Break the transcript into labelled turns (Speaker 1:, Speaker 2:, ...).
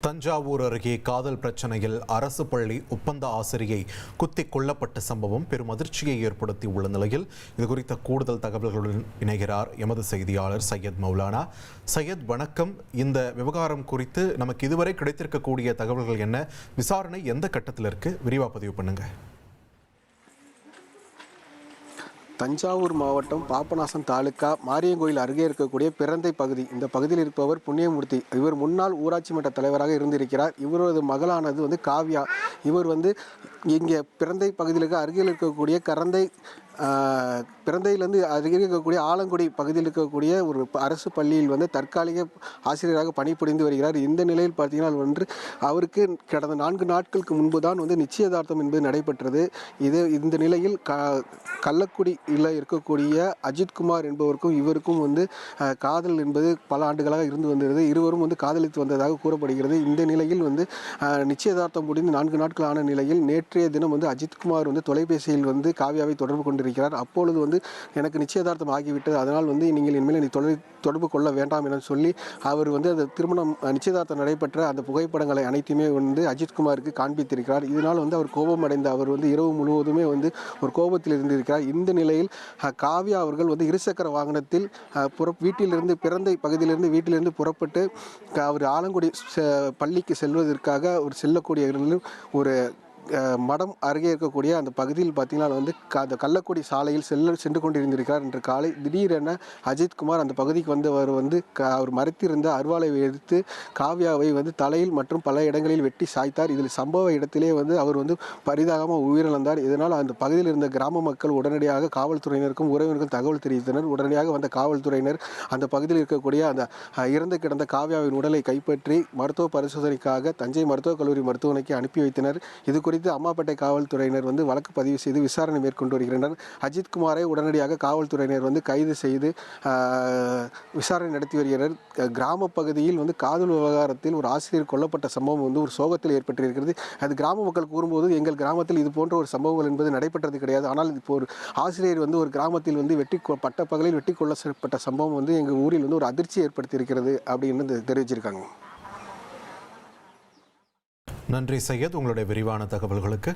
Speaker 1: தஞ்சாவூர் அருகே காதல் பிரச்சனையில் அரசு பள்ளி ஒப்பந்த ஆசிரியை குத்திக் கொல்லப்பட்ட சம்பவம் பெரும் அதிர்ச்சியை ஏற்படுத்தி உள்ள நிலையில் இதுகுறித்த கூடுதல் தகவல்களுடன் இணைகிறார் எமது செய்தியாளர் சையத் மௌலானா. சையத், வணக்கம். இந்த விவகாரம் குறித்து நமக்கு இதுவரை கிடைத்திருக்கக்கூடிய தகவல்கள் என்ன? விசாரணை எந்த கட்டத்தில் இருக்கு? விரிவாக பதிவு பண்ணுங்க.
Speaker 2: தஞ்சாவூர் மாவட்டம் பாபநாசம் தாலுகா மாரியங்கோயில் அருகே இருக்கக்கூடிய பிறந்தை பகுதி. இந்த பகுதியில் இருப்பவர் புண்ணியமூர்த்தி. இவர் முன்னாள் ஊராட்சி மன்ற தலைவராக இருந்திருக்கிறார். இவரது மகளானது காவ்யா. இவர் இங்கே பிறந்தை பகுதியில் அருகில் இருக்கக்கூடிய பிறந்தையிலிருந்து அருகில் இருக்கக்கூடிய ஆலங்குடி பகுதியில் இருக்கக்கூடிய ஒரு அரசு பள்ளியில் தற்காலிக ஆசிரியராக பணிபுரிந்து வருகிறார். இந்த நிலையில் பார்த்தீங்கன்னா அவருக்கு கடந்த 4 நாட்களுக்கு முன்பு தான் நிச்சயதார்த்தம் என்பது நடைபெற்றது. இந்த நிலையில் கள்ளக்குடியில் இருக்கக்கூடிய அஜித்குமார் என்பவருக்கும் இவருக்கும் காதல் என்பது பல ஆண்டுகளாக இருந்து வந்தது. இருவரும் காதலித்து வந்ததாக கூறப்படுகிறது. இந்த நிலையில் நிச்சயதார்த்தம் முடிந்து 4 நாட்கள் ஆன நிலையில் நேற்றைய தினம் அஜித்குமார் தொலைபேசியில் காவ்யாவை தொடர்பு கொண்டிருக்கிறார். அப்பொழுது எனக்கு நிச்சயதார்த்தம் ஆகிவிட்டது, அதனால் நீங்கள் இனிமேல் நீ தொடர்பு கொள்ள வேண்டாம் என சொல்லி அவர் அந்த திருமணம் நிச்சயதார்த்தம் நடைபெற்ற அந்த புகைப்படங்களை அனைத்துமே அஜித்குமாருக்கு காண்பித்திருக்கிறார். இதனால் அவர் கோபம் அடைந்த அவர் இரவு முழுவதுமே ஒரு கோபத்தில் இருந்திருக்கிறார். இந்த நிலையில் காவ்யா அவர்கள் இருசக்கர வாகனத்தில் வீட்டிலிருந்து பிறந்தை பகுதியிலிருந்து வீட்டிலிருந்து புறப்பட்டு அவர் ஆலங்குடி பள்ளிக்கு செல்வதற்காக ஒரு செல்லக்கூடிய ஒரு மடம் அருகே இருக்கக்கூடிய அந்த பகுதியில் பார்த்தீங்கன்னா அந்த கள்ளக்குடி சாலையில் சென்று கொண்டிருந்திருக்கிறார். இன்று காலை திடீரென அஜித்குமார் அந்த பகுதிக்கு வந்தவர் அவர் மறைத்திருந்த அருவாளை எடுத்து காவ்யாவை தலையில் மற்றும் பல இடங்களில் வெட்டி சாய்த்தார். இதில் சம்பவ இடத்திலே அவர் பரிதாபமாக உயிரிழந்தார். இதனால் அந்த பகுதியில் இருந்த கிராம மக்கள் உடனடியாக காவல்துறையினருக்கும் உறவினர்கள் தகவல் தெரிவித்தனர். உடனடியாக வந்த காவல்துறையினர் அந்த பகுதியில் இருக்கக்கூடிய அந்த இறந்து கிடந்த காவ்யாவின் உடலை கைப்பற்றி மருத்துவ பரிசோதனைக்காக தஞ்சை மருத்துவக் கல்லூரி மருத்துவமனைக்கு அனுப்பி வைத்தனர். இது குறித்து அம்மாப்பேட்டை காவல்துறையினர் வழக்கு பதிவு செய்து விசாரணை மேற்கொண்டு வருகின்றனர். அஜித்குமாரை உடனடியாக காவல்துறையினர் கைது செய்து விசாரணை நடத்தி வருகிறார். கிராம பகுதியில் காதல் விவகாரத்தில் ஒரு ஆசிரியர் கொல்லப்பட்ட சம்பவம் ஒரு சோகத்தில் ஏற்பட்டிருக்கிறது. அது கிராம மக்கள் கூறும்போது எங்கள் கிராமத்தில் இது போன்ற ஒரு சம்பவங்கள் என்பது நடைபெற்றது கிடையாது. ஆனால் இப்போ ஒரு ஆசிரியர் ஒரு கிராமத்தில் பட்ட பகலில் வெட்டி கொல்லப்பட்ட சம்பவம் எங்கள் ஊரில் ஒரு அதிர்ச்சி ஏற்படுத்தி இருக்கிறது அப்படின்னு தெரிவிச்சிருக்காங்க.
Speaker 1: நன்றி சையத், உங்களுடைய விரிவான தகவல்களுக்கு.